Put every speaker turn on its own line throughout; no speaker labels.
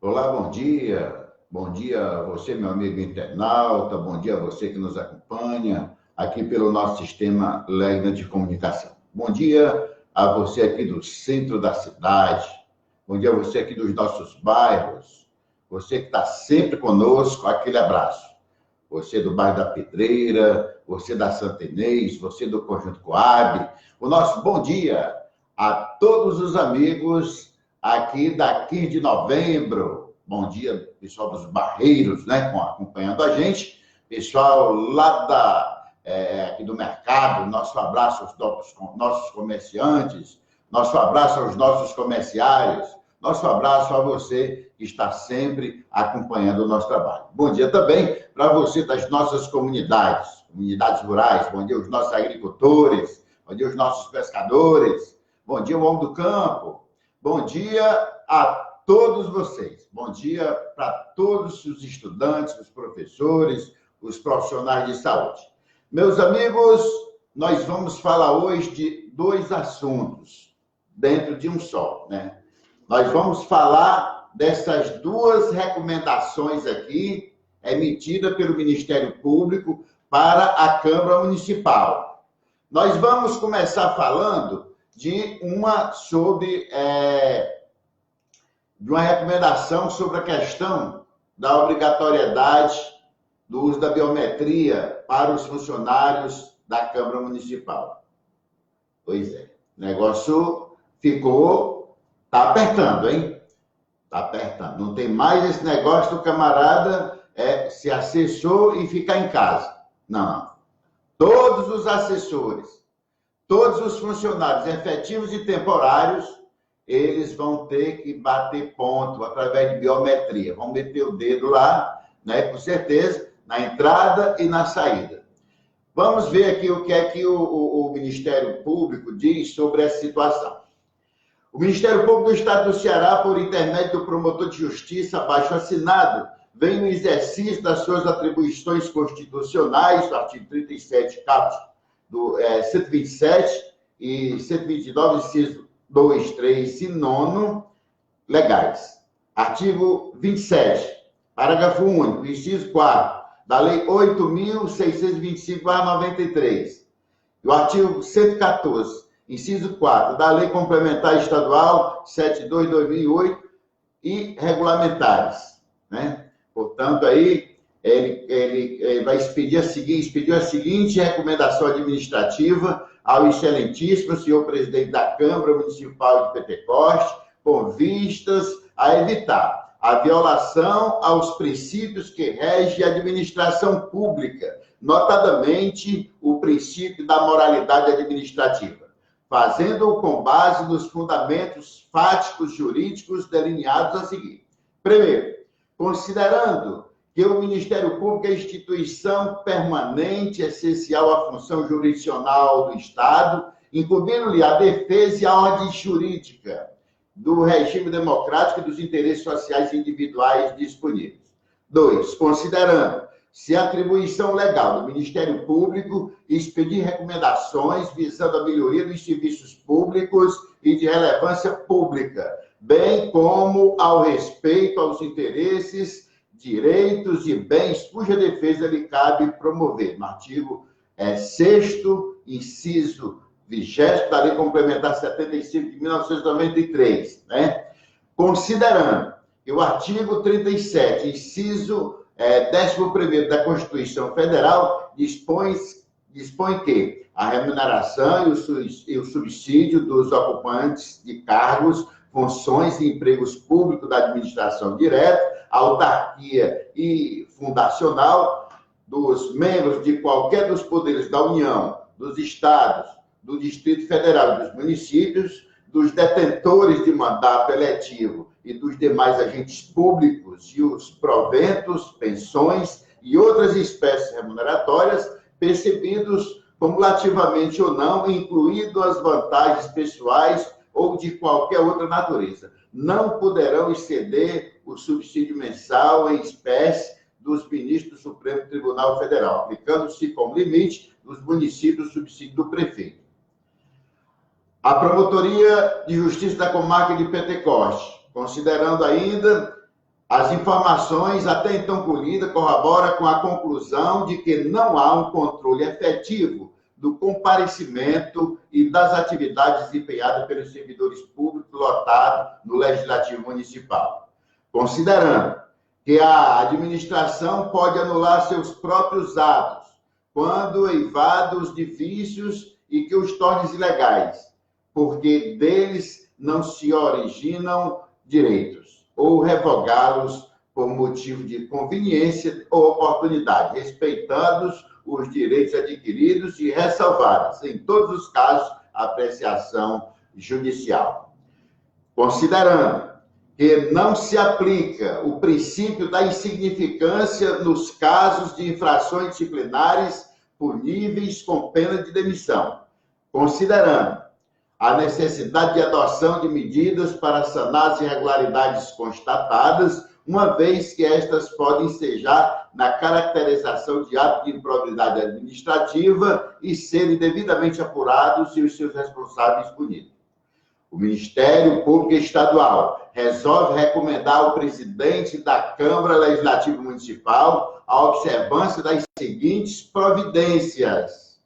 Olá, bom dia. Bom dia a você, meu amigo internauta. Bom dia a você que nos acompanha aqui pelo nosso sistema Legna de Comunicação. Bom dia a você aqui do centro da cidade. Bom dia a você aqui dos nossos bairros. Você que está sempre conosco, aquele abraço. Você do bairro da Pedreira, você da Santa Inês, você do Conjunto Coab. O nosso bom dia a todos os amigos aqui da 15 de novembro. Bom dia, pessoal dos Barreiros, né, acompanhando a gente. Pessoal lá aqui do mercado, nosso abraço aos nossos comerciantes, nosso abraço aos nossos comerciários, nosso abraço a você que está sempre acompanhando o nosso trabalho. Bom dia também para você das nossas comunidades rurais. Bom dia aos nossos agricultores, bom dia aos nossos pescadores, bom dia ao homem do campo. Bom dia a todos vocês. Bom dia para todos os estudantes, os professores, os profissionais de saúde. Meus amigos, nós vamos falar hoje de dois assuntos dentro de um só, né? Nós vamos falar dessas duas recomendações aqui, emitidas pelo Ministério Público para a Câmara Municipal. Nós vamos começar falando de uma recomendação sobre a questão da obrigatoriedade do uso da biometria para os funcionários da Câmara Municipal. Pois é, o negócio tá apertando, hein? Tá apertando. Não tem mais esse negócio do camarada ser assessor e ficar em casa. Não. Todos os assessores, todos os funcionários efetivos e temporários, eles vão ter que bater ponto através de biometria. Vão meter o dedo lá, né, com certeza, na entrada e na saída. Vamos ver aqui o que é que o Ministério Público diz sobre essa situação. O Ministério Público do Estado do Ceará, por intermédio do promotor de justiça abaixo-assinado, vem no exercício das suas atribuições constitucionais, do artigo 37, caput do 127 e 129, inciso 2, 3 e 9, legais. Artigo 27, parágrafo único, inciso 4, da Lei 8.625/93. E o artigo 114, inciso 4, da Lei Complementar Estadual 72/2008 e regulamentares, né? Portanto, aí ele vai expedir a seguinte recomendação administrativa ao excelentíssimo senhor presidente da Câmara Municipal de Pentecoste, com vistas a evitar a violação aos princípios que regem a administração pública, notadamente o princípio da moralidade administrativa, fazendo-o com base nos fundamentos fáticos jurídicos delineados a seguir. Primeiro, considerando que o Ministério Público é instituição permanente, essencial à função jurisdicional do Estado, incumbindo-lhe a defesa e a ordem jurídica do regime democrático e dos interesses sociais individuais disponíveis. 2. Considerando se a atribuição legal do Ministério Público expedir recomendações visando a melhoria dos serviços públicos e de relevância pública, bem como ao respeito aos interesses, direitos e bens cuja defesa lhe cabe promover. No artigo 6º, inciso 20º da Lei Complementar 75 de 1993, né? Considerando que o artigo 37, inciso 11º da Constituição Federal dispõe que a remuneração e o subsídio dos ocupantes de cargos, funções e empregos públicos da administração direta, autarquia e fundacional, dos membros de qualquer dos poderes da União, dos estados, do Distrito Federal e dos municípios, dos detentores de mandato eletivo e dos demais agentes públicos e os proventos, pensões e outras espécies remuneratórias percebidos cumulativamente ou não, incluindo as vantagens pessoais ou de qualquer outra natureza, não poderão exceder o subsídio mensal em espécie dos ministros do Supremo Tribunal Federal, aplicando-se como limite nos municípios o subsídio do prefeito. A Promotoria de Justiça da Comarca de Pentecoste, considerando ainda As informações até então colhidas corroboram com a conclusão de que não há um controle efetivo do comparecimento e das atividades desempenhadas pelos servidores públicos lotados no Legislativo Municipal, considerando que a administração pode anular seus próprios atos quando eivados de vícios e que os tornem ilegais, porque deles não se originam direitos, ou revogá-los por motivo de conveniência ou oportunidade, respeitando os direitos adquiridos e ressalvadas, em todos os casos, a apreciação judicial. Considerando que não se aplica o princípio da insignificância nos casos de infrações disciplinares puníveis com pena de demissão, considerando a necessidade de adoção de medidas para sanar as irregularidades constatadas, uma vez que estas podem ensejar na caracterização de ato de improbidade administrativa e serem devidamente apurados e os seus responsáveis punidos. O Ministério Público Estadual resolve recomendar ao presidente da Câmara Legislativa Municipal a observância das seguintes providências: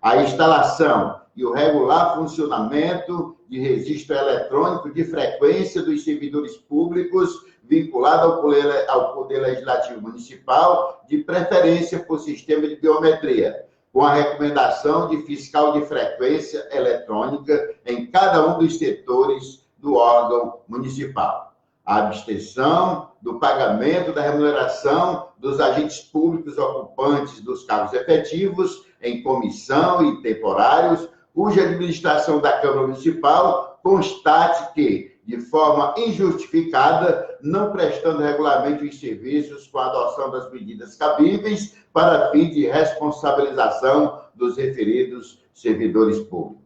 a instalação e o regular funcionamento de registro eletrônico de frequência dos servidores públicos vinculado ao Poder Legislativo Municipal, de preferência por sistema de biometria, com a recomendação de fiscal de frequência eletrônica em cada um dos setores do órgão municipal. A abstenção do pagamento da remuneração dos agentes públicos ocupantes dos cargos efetivos em comissão e temporários, cuja administração da Câmara Municipal constate que, de forma injustificada, não prestando regularmente os serviços com a adoção das medidas cabíveis para fim de responsabilização dos referidos servidores públicos.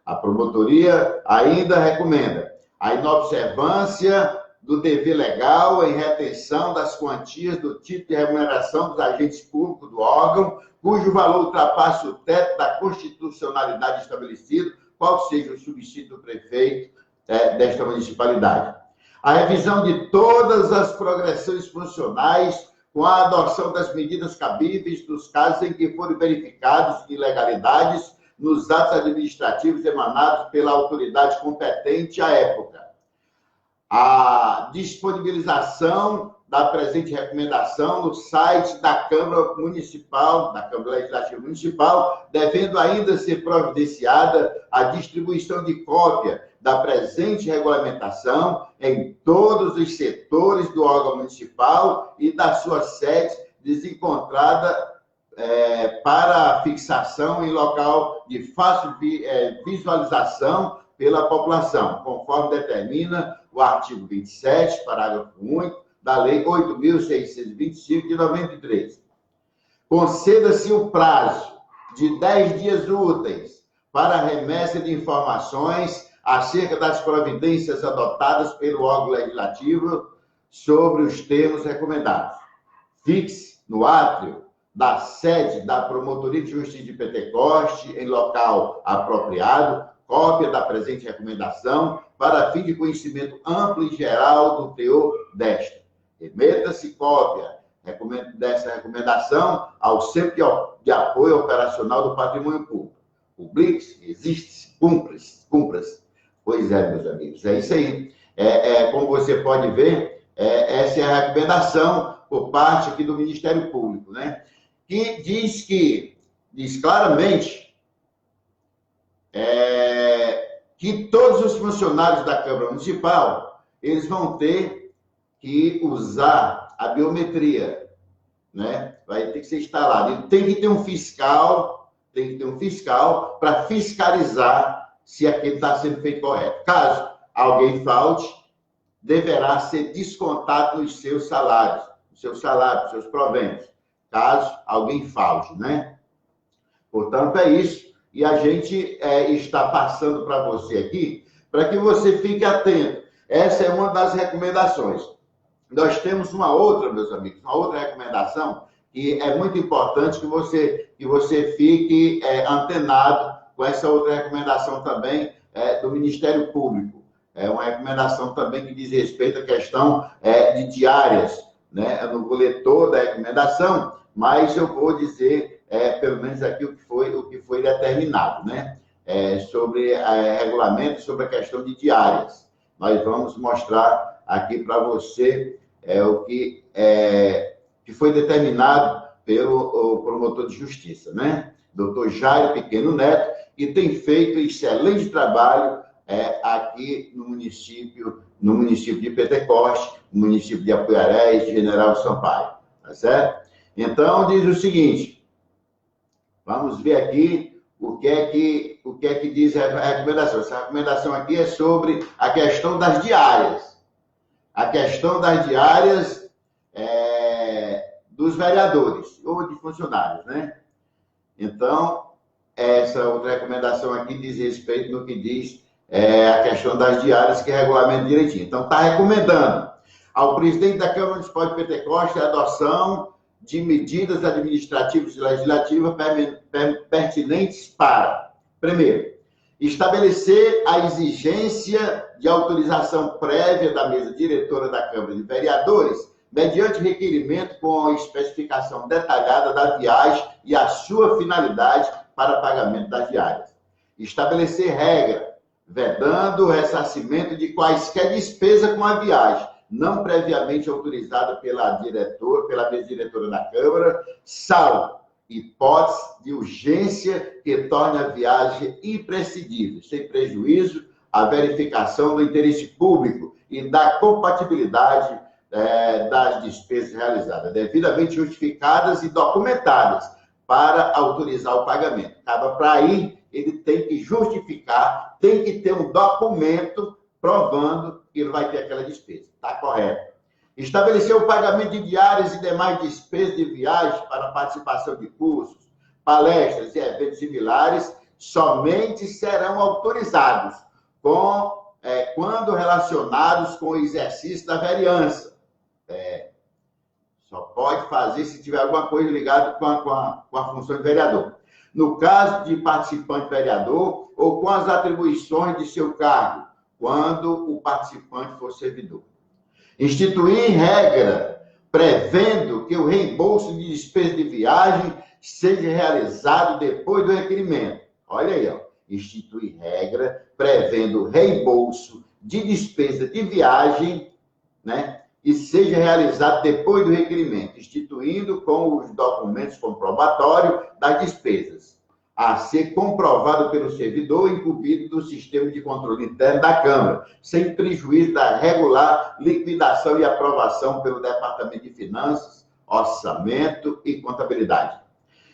A promotoria ainda recomenda a inobservância do dever legal em retenção das quantias do título de remuneração dos agentes públicos do órgão, cujo valor ultrapasse o teto da constitucionalidade estabelecido, qual seja o subsídio do prefeito desta municipalidade. A revisão de todas as progressões funcionais com a adoção das medidas cabíveis nos casos em que forem verificados ilegalidades nos atos administrativos emanados pela autoridade competente à época. A disponibilização da presente recomendação no site da Câmara Municipal, da Câmara Legislativa Municipal, devendo ainda ser providenciada a distribuição de cópia da presente regulamentação em todos os setores do órgão municipal e da sua sede desencontrada para fixação em local de fácil visualização pela população, conforme determina o artigo 27, parágrafo único, da Lei 8.625, de 93. Conceda-se o prazo de 10 dias úteis para a remessa de informações acerca das providências adotadas pelo órgão legislativo sobre os termos recomendados. Fixe no átrio da sede da Promotoria de Justiça de Pentecoste, em local apropriado, cópia da presente recomendação, para fim de conhecimento amplo e geral do teor desta. Remeta-se cópia dessa recomendação ao Centro de Apoio Operacional do Patrimônio Público. Publique-se, existe-se, cumpra-se. Pois é, meus amigos, é isso aí. Como você pode ver, essa é a recomendação por parte aqui do Ministério Público, né? Que diz claramente que todos os funcionários da Câmara Municipal, eles vão ter que usar a biometria, né? Vai ter que ser instalado. E tem que ter um fiscal para fiscalizar se aquilo está sendo feito correto. Caso alguém falte, deverá ser descontado nos seus salários, dos seus proventos, caso alguém falte, né? Portanto, é isso. E a gente está passando para você aqui, para que você fique atento. Essa é uma das recomendações. Nós temos uma outra, meus amigos, uma outra recomendação, que é muito importante que você fique antenado com essa outra recomendação também do Ministério Público. é uma recomendação também que diz respeito à questão de diárias, né? Eu não vou ler toda a recomendação, mas eu vou dizer, pelo menos aqui, o que foi determinado, né? Sobre regulamento, sobre a questão de diárias. Nós vamos mostrar aqui para você o que foi determinado pelo promotor de justiça, né? Dr. Jairo Pequeno Neto, que tem feito excelente trabalho aqui no município de Pentecoste, no município de Apuiarés, General Sampaio, tá certo? Então, diz o seguinte, vamos ver aqui o que é que diz a recomendação. Essa recomendação aqui é sobre a questão das diárias. A questão das diárias dos vereadores ou de funcionários, né? Então, essa outra recomendação aqui diz respeito no que diz a questão das diárias, que regulamenta direitinho. Então, está recomendando ao presidente da Câmara Municipal de Pentecoste a adoção de medidas administrativas e legislativas pertinentes para, primeiro, estabelecer a exigência de autorização prévia da mesa diretora da Câmara de Vereadores, mediante requerimento com a especificação detalhada da viagem e a sua finalidade para pagamento das diárias. Estabelecer regra, vedando o ressarcimento de quaisquer despesa com a viagem, não previamente autorizada pela mesa diretora da Câmara, salvo hipótese de urgência que torne a viagem imprescindível, sem prejuízo à verificação do interesse público e da compatibilidade das despesas realizadas, devidamente justificadas e documentadas para autorizar o pagamento. Para ir, ele tem que justificar, tem que ter um documento provando que ele vai ter aquela despesa. Está correto. Estabelecer o pagamento de diárias e demais despesas de viagem para participação de cursos, palestras e eventos similares somente serão autorizados quando relacionados com o exercício da vereança. Só pode fazer se tiver alguma coisa ligada com a função de vereador. No caso de participante vereador ou com as atribuições de seu cargo, quando o participante for servidor. Instituir regra prevendo que o reembolso de despesa de viagem seja realizado depois do requerimento. Olha aí, ó. Instituir regra prevendo reembolso de despesa de viagem, né? E seja realizado depois do requerimento, instituindo com os documentos comprobatórios das despesas, a ser comprovado pelo servidor incumbido do sistema de controle interno da Câmara, sem prejuízo da regular liquidação e aprovação pelo Departamento de Finanças, Orçamento e Contabilidade.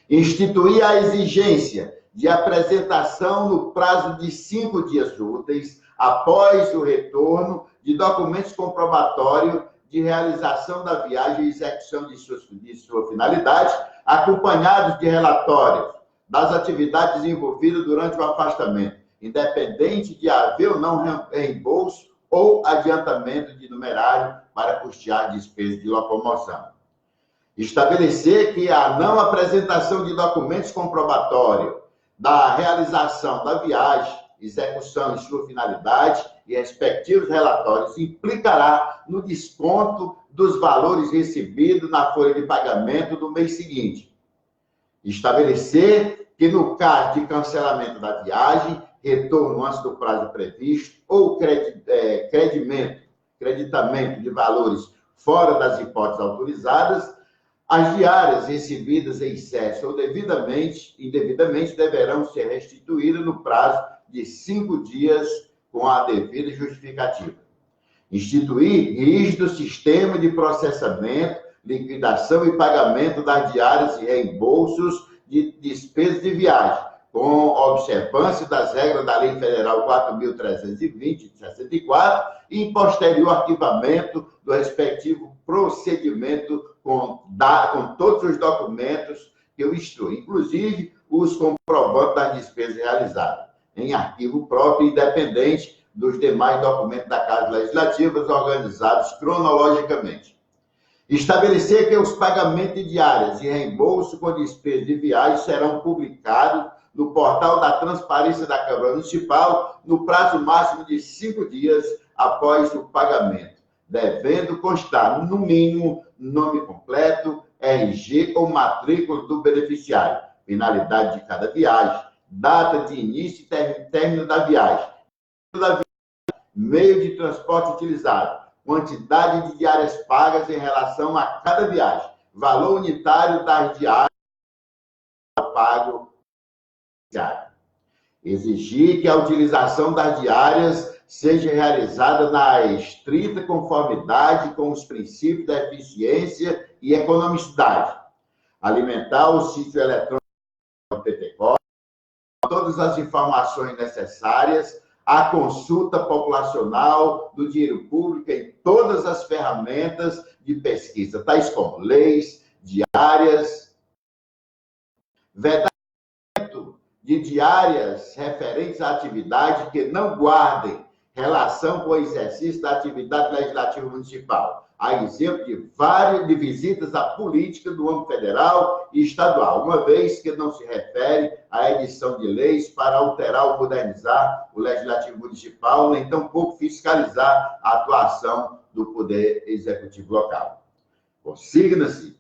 Instituir a exigência de apresentação no prazo de 5 dias úteis, após o retorno, de documentos comprobatórios de realização da viagem e execução de sua finalidade, acompanhados de relatórios das atividades desenvolvidas durante o afastamento, independente de haver ou não reembolso ou adiantamento de numerário para custear despesas de locomoção. Estabelecer que a não apresentação de documentos comprobatórios da realização da viagem, execução e sua finalidade e respectivos relatórios implicará no desconto dos valores recebidos na folha de pagamento do mês seguinte. Estabelecer que, no caso de cancelamento da viagem, retorno antes do prazo previsto ou creditamento de valores fora das hipóteses autorizadas, as diárias recebidas em excesso ou indevidamente deverão ser restituídas no prazo de 5 dias com a devida justificativa. Instituir rígido sistema de processamento, liquidação e pagamento das diárias e reembolsos de despesas de viagem, com observância das regras da Lei Federal 4.320, de 64, e posterior arquivamento do respectivo procedimento com todos os documentos que eu instruo, inclusive os comprovantes das despesas realizadas, em arquivo próprio e independente dos demais documentos da Casa Legislativa, organizados cronologicamente. Estabelecer que os pagamentos de diárias e reembolso com despesa de viagem serão publicados no portal da Transparência da Câmara Municipal, no prazo máximo de 5 dias após o pagamento, devendo constar, no mínimo, nome completo, RG ou matrícula do beneficiário, finalidade de cada viagem, data de início e término da viagem, meio de transporte utilizado, quantidade de diárias pagas em relação a cada viagem, valor unitário das diárias pago. Exigir que a utilização das diárias seja realizada na estrita conformidade com os princípios da eficiência e economicidade. Alimentar o sítio eletrônico do PTCOS, todas as informações necessárias, a consulta populacional do dinheiro público em todas as ferramentas de pesquisa, tais como leis, diárias, vedamento de diárias referentes à atividade que não guardem relação com o exercício da atividade legislativa municipal. Há exemplo de visitas à política do âmbito federal e estadual, uma vez que não se refere à edição de leis para alterar ou modernizar o legislativo municipal, nem tampouco fiscalizar a atuação do Poder Executivo local. Consigna-se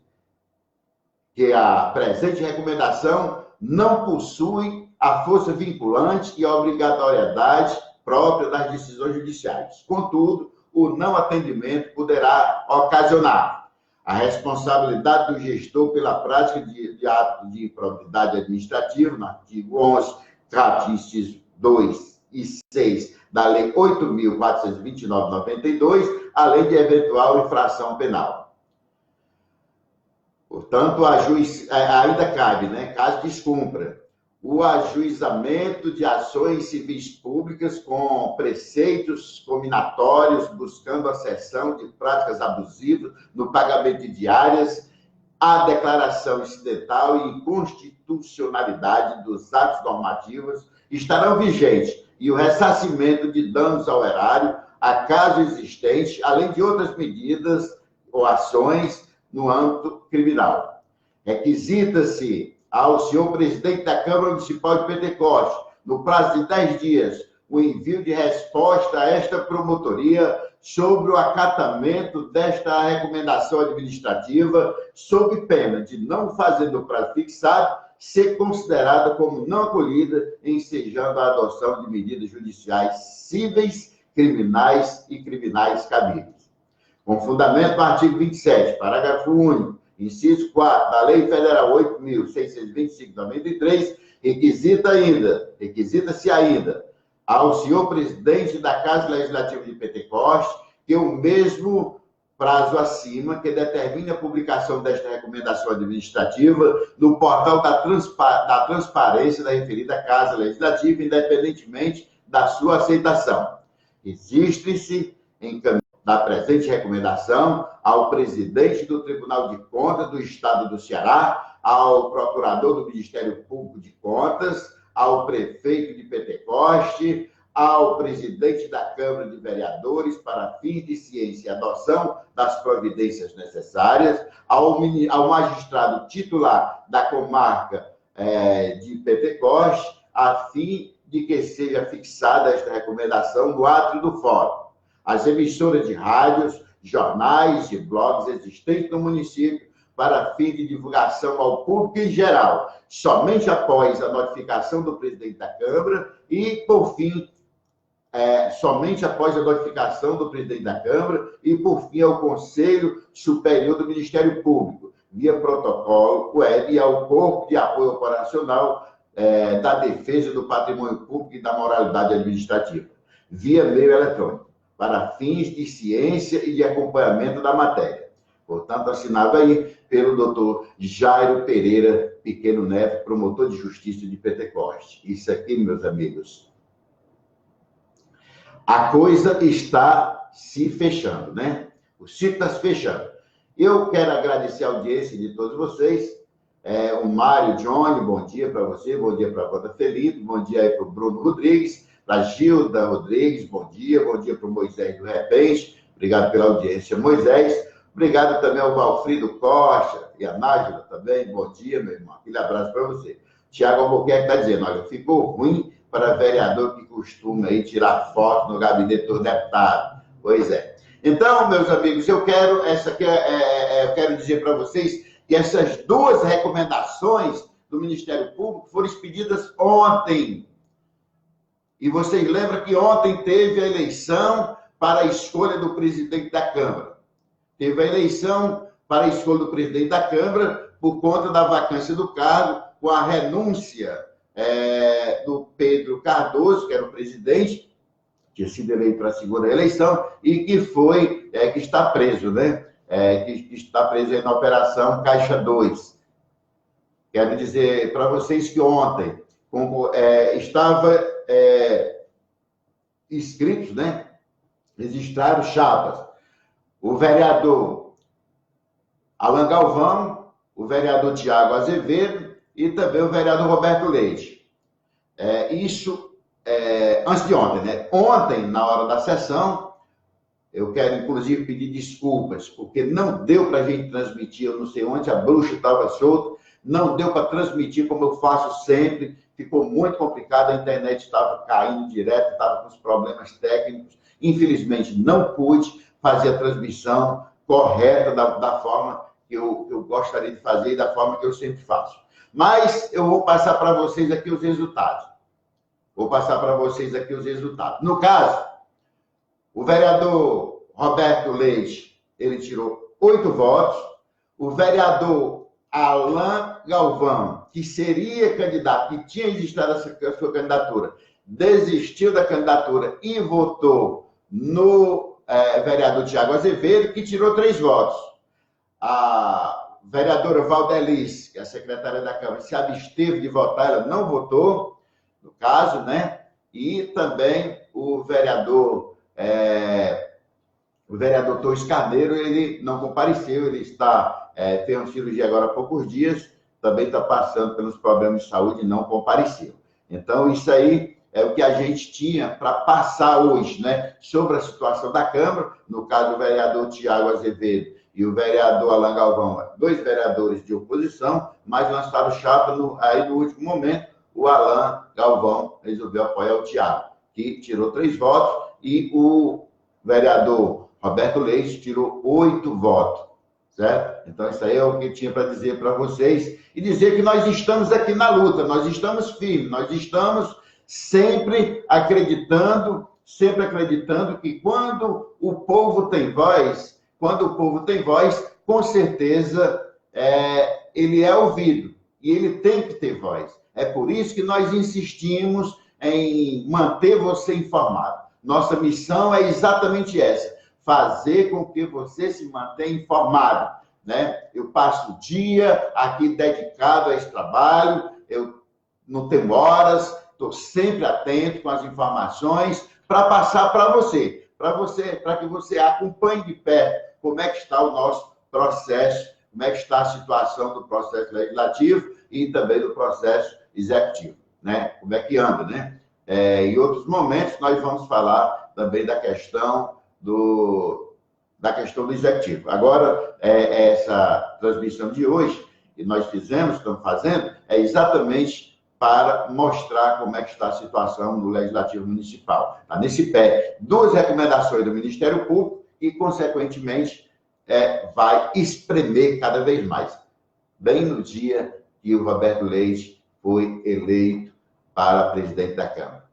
que a presente recomendação não possui a força vinculante e a obrigatoriedade própria das decisões judiciais. Contudo, o não atendimento poderá ocasionar a responsabilidade do gestor pela prática de ato de improbidade administrativa, no artigo 11, incisos 2 e 6 da Lei 8.429/92, além de eventual infração penal. Portanto, ainda cabe, caso descumpra, o ajuizamento de ações civis públicas com preceitos combinatórios, buscando a cessão de práticas abusivas no pagamento de diárias, a declaração incidental e inconstitucionalidade dos atos normativos estarão vigentes e o ressarcimento de danos ao erário, acaso existente, além de outras medidas ou ações no âmbito criminal. Requisita-se ao senhor presidente da Câmara Municipal de Pentecoste, no prazo de 10 dias, o envio de resposta a esta promotoria sobre o acatamento desta recomendação administrativa, sob pena de, não fazer no prazo fixado, ser considerada como não acolhida, ensejando a adoção de medidas judiciais cíveis, criminais e criminais cabíveis. Com fundamento no artigo 27, parágrafo único, inciso 4 da Lei Federal 8.625/93, requisita-se ainda ao senhor presidente da Casa Legislativa de Pentecoste que o mesmo prazo acima que determine a publicação desta recomendação administrativa no portal da Transparência da referida Casa Legislativa, independentemente da sua aceitação. Registre-se em caminho da presente recomendação ao presidente do Tribunal de Contas do Estado do Ceará, ao procurador do Ministério Público de Contas, ao prefeito de Pentecoste, ao presidente da Câmara de Vereadores para fins de ciência e adoção das providências necessárias, ao magistrado titular da comarca de Pentecoste, a fim de que seja fixada esta recomendação no átrio do fórum. As emissoras de rádios, jornais e blogs existentes no município para fim de divulgação ao público em geral, somente após a notificação do presidente da Câmara e, por fim, somente após a notificação do presidente da Câmara e, por fim, ao Conselho Superior do Ministério Público, via protocolo web e ao Corpo de Apoio Operacional da Defesa do Patrimônio Público e da Moralidade Administrativa, via meio eletrônico, para fins de ciência e de acompanhamento da matéria. Portanto, assinado aí pelo doutor Jairo Pereira Pequeno Neto, promotor de justiça de Pentecoste. Isso aqui, meus amigos, a coisa está se fechando, O ciclo está se fechando. Eu quero agradecer a audiência de todos vocês. O Mário Johnny, bom dia para você, bom dia para a Wanda Felipe, bom dia aí para o Bruno Rodrigues, para a Gilda Rodrigues, bom dia para o Moisés do Repente, obrigado pela audiência, Moisés. Obrigado também ao Valfrido Costa e a Nájila também, bom dia, meu irmão, aquele abraço para você. Tiago Albuquerque está dizendo, olha, ficou ruim para vereador que costuma aí tirar foto no gabinete do deputado. Pois é. Então, meus amigos, eu quero dizer para vocês que essas duas recomendações do Ministério Público foram expedidas ontem. E vocês lembram que ontem teve a eleição para a escolha do presidente da Câmara. Teve a eleição para a escolha do presidente da Câmara por conta da vacância do cargo, com a renúncia do Pedro Cardoso, que era o presidente, tinha sido eleito para a segunda eleição, e que está preso, né? Que está preso aí na Operação Caixa 2. Quero dizer para vocês que ontem estava inscritos, né? Registraram chapas. O vereador Alan Galvão, o vereador Tiago Azevedo e também o vereador Roberto Leite. Isso antes de ontem, né? Ontem, na hora da sessão, eu quero, inclusive, pedir desculpas, porque não deu para a gente transmitir, eu não sei onde, a bruxa estava solta, não deu para transmitir como eu faço sempre, ficou muito complicado, a internet estava caindo direto, estava com os problemas técnicos, infelizmente não pude fazer a transmissão correta da forma que eu gostaria de fazer e da forma que eu sempre faço. Mas eu vou passar para vocês aqui os resultados. No caso, o vereador Roberto Leite, ele tirou 8 votos. O vereador Alan Galvão, que seria candidato, que tinha registrado a sua candidatura, desistiu da candidatura e votou no vereador Tiago Azevedo, que tirou 3 votos. A vereadora Valdelice, que é a secretária da Câmara, se absteve de votar, ela não votou, no caso, né? E também o vereador Torres Carneiro, ele não compareceu, ele fez uma cirurgia agora há poucos dias, também está passando pelos problemas de saúde e não compareceu. Então, isso aí é o que a gente tinha para passar hoje, né? Sobre a situação da Câmara, no caso do vereador Tiago Azevedo e o vereador Alan Galvão, 2 vereadores de oposição, mas lançaram chapa aí no último momento, o Alan Galvão resolveu apoiar o Tiago, que tirou 3 votos, e o vereador Roberto Leite tirou 8 votos, certo? Então, isso aí é o que tinha para dizer para vocês, e dizer que nós estamos aqui na luta, nós estamos firmes, nós estamos sempre acreditando que quando o povo tem voz, com certeza ele é ouvido, e ele tem que ter voz. É por isso que nós insistimos em manter você informado. Nossa missão é exatamente essa, fazer com que você se mantenha informado, né? Eu passo o dia aqui dedicado a esse trabalho, eu não tenho horas, estou sempre atento com as informações para passar para você, para que você acompanhe de perto como é que está o nosso processo, como é que está a situação do processo legislativo e também do processo executivo, né? Como é que anda, né? Em outros momentos, nós vamos falar também da questão do executivo. Agora, essa transmissão de hoje, que nós estamos fazendo, é exatamente para mostrar como é que está a situação do Legislativo Municipal. Está nesse pé 2 recomendações do Ministério Público e, consequentemente, vai espremer cada vez mais. Bem no dia que o Roberto Leite foi eleito para presidente da Câmara.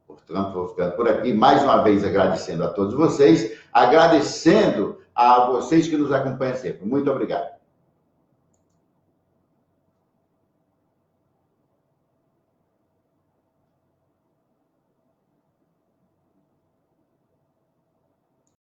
Portanto, vou ficando por aqui, mais uma vez agradecendo a todos vocês, agradecendo a vocês que nos acompanham sempre. Muito obrigado.